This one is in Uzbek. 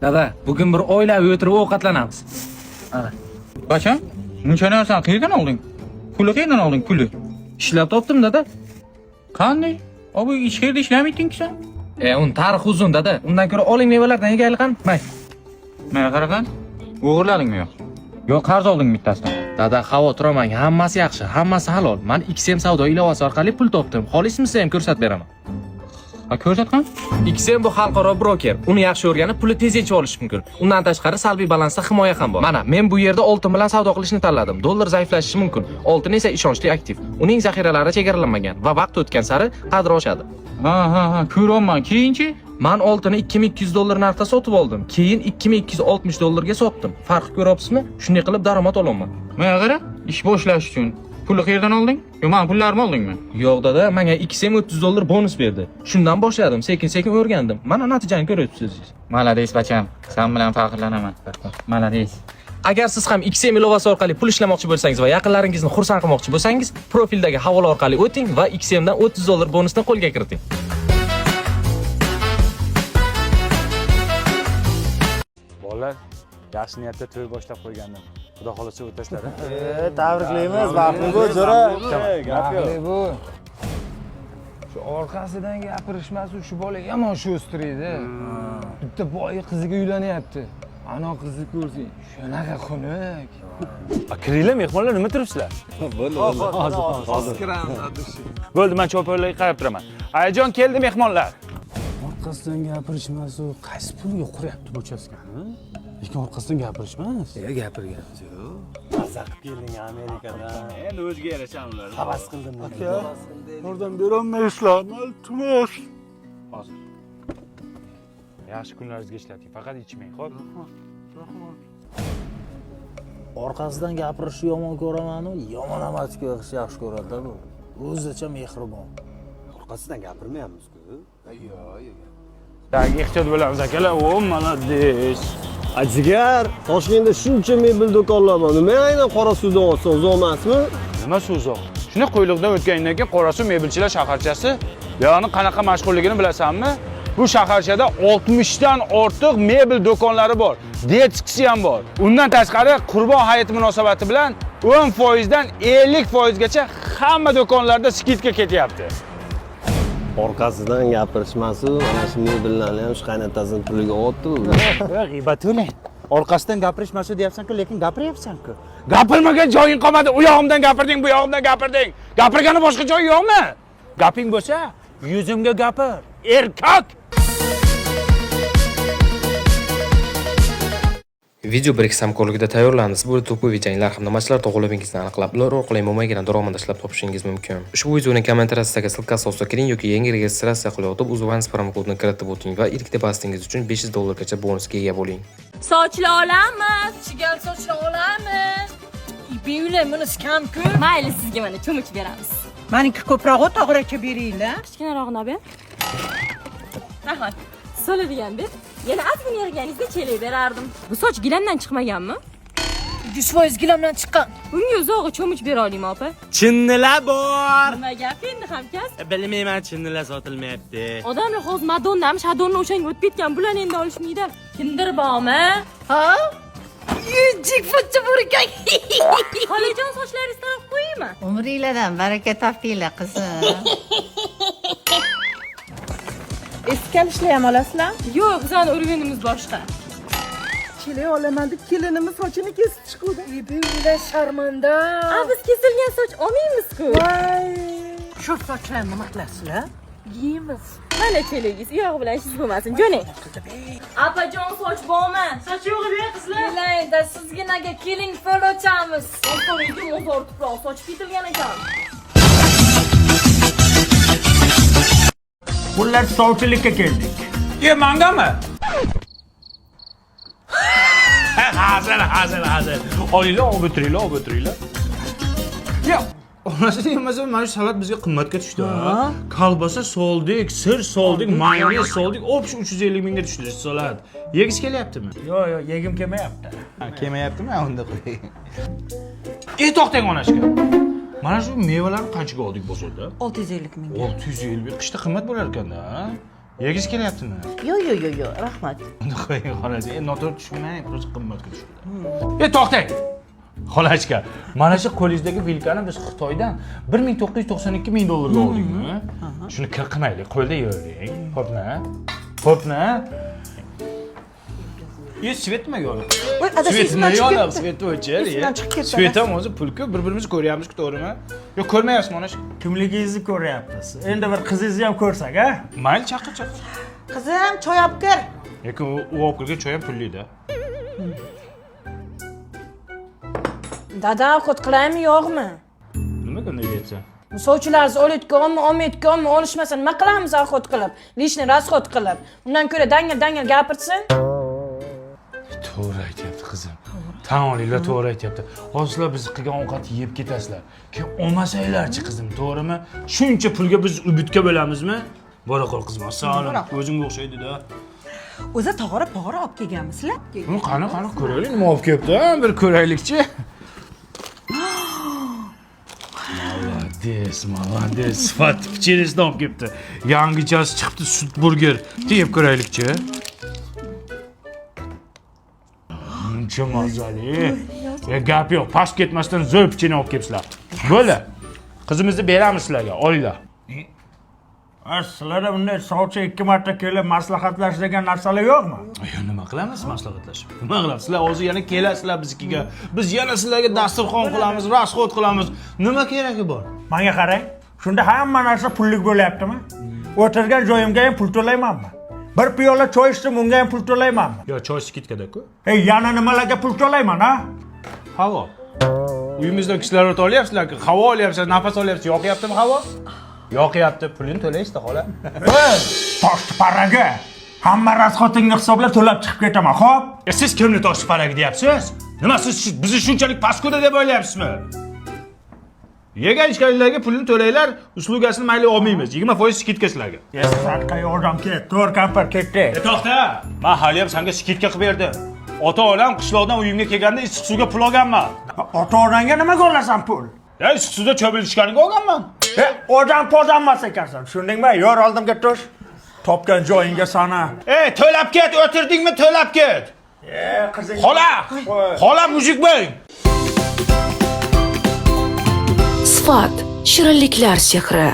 Dada, bugun bir oilaviy o'tirib ovqatlanamiz. Qachon? Buncha narsani qayerdan olding? Puli qayerdan olding, puli? Ishlab topdim, dada. Qanday? Bu ichkarida ishlamaydingki sen? Un tarixi uzun, dada. Undan ko'ra oling mevalardan yegaylik qani. May. Mana qaraqan. O'g'irladingmi yo'q? Yo'q, qarz oldingmi bittasidan? Dada, xavotir olmang, hammasi yaxshi, hammasi halol. Men XM savdo ilovasi orqali pul topdim. Xolismisiz ham ko'rsatib beraman. Ha, ko'rsatgan? XM bu xalqaro broker. Uni yaxshi o'rganib, pulni tez yechib olish mumkin. Undan tashqari salbiy balansda himoya ham bor. Mana, men bu yerda oltin bilan savdo qilishni tanladim. Dollar zaiflashishi mumkin. Oltin esa ishonchli aktiv. Uning zaxiralari chegaralanmagan va vaqt o'tgan sari qadri oshadi. Ha, ko'raman. Keyinchi? Men oltini $2200 narxda sotib oldim. Keyin $2260 sotdim. Farq ko'ryapsizmi? Shunday qilib daromad olaman. Mana qara, ish boshlash uchun pulni qayerdan olding? Yo, men pullarimni oldingmi? Yo'q dada, menga XM $300 bonus berdi. Shundan boshladim, sekin-sekin o'rgandim. Mana natijani ko'ryapsiz. Malades bacham, sen bilan faxrlanaman. Malades. Agar siz ham XM ilovasi orqali pul ishlamoqchi bo'lsangiz va yaqinlaringizni xursand qilmoqchi bo'lsangiz, profildagi havola orqali o'ting va XM dan $30 bonusni qo'lga kiriting. Bolalar, yaxshi niyatda to'y boshlab qo'ygandim. Xudo xolasa o'tasizlar. Tabriklaymiz, baxtli bo'l, jo'ra. Gap yo'q. Bu. Shu orqasidan gapirishmasu shu bola yomon sho'stiraydi. Bitta boy qiziga uylanyapti. Ana qizni ko'rsang, shunaqa xunuk. Kiringlar, mehmonlar nima turibsizlar? Hozir kiramiz, Bo'ldi, men cho'ponlarga qarab turaman. Ayajon keldi mehmonlar. Orqasidan gapirishmasu qaysi pulga quryapti bu uchastkani? Lekin orqasidan gapirishmas. Gapirganmiz yo'q. Maza qilib kelding Amerikadan. Endi o'ziga yarasha ular. Havas qildim. Aka, yordam berolmaysizlar, iltimos. Hozir. Yaxshi kunlaringizga ishlating, faqat ichmang, xo'p? Orqasidan gapirishni yomon ko'raman-u, yomon amalga qilishni yaxshi ko'radi bu. O'zicha mehribon. Orqasidan gapirmayapmiz-ku. Tak, ehtiyot bo'lamiz akalar. O, malades. Ajigar, Toshkentda shuncha mebel do'konlar bor. Nima aynan qora suvdan olsa uzoq emasmi? Nima so'zoq? Shuni qo'yliqdan o'tgandan keyin Qorasuv mebelchilar shaharchasi, ya'ni qanaqa mashhurligini bilasanmi? Bu shaharchada 60 dan ortiq mebel do'konlari bor. Detskisi ham bor. Undan tashqari Qurbon hayiti munosabati bilan 10% dan 50% gacha hamma do'konlarda skidka ketyapti. Orqasidan gapirishmasu, ana shu mebellarni ham shu qaynotasining puliga olibdi. G'iybat o'lang. Orqasidan gapirishmasu deyapsan-ku, lekin gapiryapsan-ku. Gapirmagan joying qolmadi. U yog'imdan gapirding, bu yog'imdan gapirding. Gapirgani boshqa joy yo'qmi? Gaping bo'lsa, yuzimga gapir. Erkak! Video bir hamkorligida tayyorlandi. Bu to'pov janglar hamda matchlar to'g'rilamingizni aniqlab, ular orqali mo'maygina daromad ishlab topishingiz mumkin. Ushbu videoning kommentariyasidagi ssылка asosida kiring yoki yangi registratsiya qilayotib UZONE promo-kodini kiritib o'ting va ilk depositingiz uchun $500 gacha bonusga ega bo'ling. Sochlar olamiz, chigal sochlar olamiz. Buyurlar, bunisi kam-ku. Mayli, sizga mana cho'mich beramiz. Meniki ko'proq o'tog'ir aka beringlar. Kichkinarog'ini ber. Rahmat. Soladigan ber. Yana ozgina yig'ganingizda chelak berardim. Bu soch gilamdan chiqmaganmi? 100% gilamdan chiqqan. Bunga uzog'i cho'mich bera olaymi, opa? Chinnilar bor. Nima gap endi hamkasb? Bilmayman, chinnilar sotilmayapti. Odamlar hozir Madonnami, Shadonni o'shanga o'tib ketgan, bularni endi olishmaydi. Kimdir bormi? Ha? Yujik futchi burkak. Xolajon, sochlaringizni tarab qo'yaymi? Umringlardan baraka topinglar, qizim. Eski kalishlar ham olasizlar? Yo'q, bizning o'rganimiz boshqa. Kelay olaman deb kelinimiz sochini kesib chiqdi. Buylar sharmanda. Biz kesilgan soch olmaymiz-ku. Voy! Shu sochlarni nima qilasizlar? Yeymiz. Mana chelagingiz, uyog'i bilan shiz bo'lmasin, jo'ning. Apajon, soch bormi? Soch yo'q edi, qizlar. Kelayda, sizginaga keling, fol ochamiz. Qo'lingga mozor tuproq soch ketilgan ekan. Bunlar sovchilikka keldik. Mangami? Hazır. Olinglar, o'tiringlar. Ya, onasi demasa, mana shu salat bizga qimmatga tushdi. Kolbasa soldik, sir soldik, mayonez soldik, opsh 350 mingga tushdi salat. Yegis kelyaptimi? Yo'q, yegim kelmayapti. Kelmayaptimi? Unda qo'y. To'xtang onashka. Mana shu mevalarni qanchaga oldik bozorda? 650 ming. 650. Qishda qimmat bo'lar ekan-da. Yegiz kelyaptimi? Yo, rahmat. Unda qo'ying xolasi. Noto'g'ri tushunmang, o'zi qimmatga tushdi. To'xtang. Xolachka, mana shu qo'lingizdagi vilkani biz Xitoydan 1992 ming dollarga oldikmi? Shuni kir qilmaylik, qo'lda yuravering. Xo'pmi? Svet nimaga olib? Voy, adasi Svetni chiqib olib, ketdi. svet o'chir. Esidan chiqib ketdi, Svet ham o'zi pulku, bir-birimizni ko'ryapmiz-ku, to'g'rimi? Yo, ko'rmayapsizmi mana shu? Kimligingizni ko'ryapmiz. Endi bir qizingizni ham ko'rsak, a? Mayli, chaqir. Qizim, choy olib kir. Lekin u olib kirgan choy ham pulli-da. Dada, ovqat qilaymi, yo'qmi? Nimaga bunday deyapsan? Sovchilarni olmayotganmi, olishmasa nima qilamiz ovqat qilib? Lishni rasxod qilib. Undan ko'ra dangal gapirsin. To'g'ri aytyapti qizim. Tan olinglar, to'g'ri aytyapti. Hozirlar biz qilgan ovqatni yeb ketasizlar. Keyin olmasanglarchi qizim, to'g'rimi? Shuncha pulga biz ubutga bo'lamizmi? Bora qol qizim, assalom. O'zimga o'xshaydi-da. O'zi tog'ora olib kelganmisizlar? Qani ko'raylik, nima olib kelibdi? Bir ko'raylikchi. Молодец. Sifat pichirisini olib kelibdi. Yangichasi chiqibdi, sut burger. Yeb ko'raylikchi. Uncha mazali. Gap yo'q, past ketmasdan zo'r pichini olib kelibsizlar. Bo'ldi. Qizimizni beramiz sizlarga, olinglar. Sizlarda bunday soatcha 2 marta kelib maslahatlashadigan narsalar yo'qmi? Yo, nima qilamiz maslahatlashib? Nima qilamiz? Sizlar hozir yana kelasizlar biznikiga. Biz yana sizlarga dasturxon qilamiz, rasxod qilamiz. Nima keragi bor? Menga qarang. Shunda hamma narsa pullik bo'lyaptimi? O'tirgan joyimga ham pul to'laymanmi? Bir piyola choy ichdim, unga ham pul to'laymanmi? Yo, choy skitkada-ku. Yana nimalarga pul to'layman, ha? Havo. Uyimizdan kislorod olyapsizlar-ku, havo olyapsiz, nafas olyapsiz. Yoqyaptimi havo? Yoqyapti, pulini to'laysiz-da, xola. Toshti paraga. Hamma rasxotingni hisoblab to'lab chiqib ketaman, xo'p? Siz kimni toshti paraga deyapsiz? Nima siz bizni shunchalik paskoda deb o'ylayapsizmi? Yegan ichganlarga pulini to'laylar, uslugasini mayli olmaymiz. 20% skitka sizlarga. Sanqa yordam ket, to'rt kampir ketdi. To'xta. Men hali ham senga skitka qilib berdim. Ota-onam qishloqdan uyimga kelganda issiq suvga pul olganman. Ota-onangga nimaga olasan pul? Issiq suvda cho'milishganiga olganman. Odam emas ekansan, tushundingmi? Yor oldimga tush. Topgan joyingga sana. To'lab ket, o'tirdingmi, to'lab ket. Qizing. Xola mujik bo'ling. Sifat shirinliklar sehri.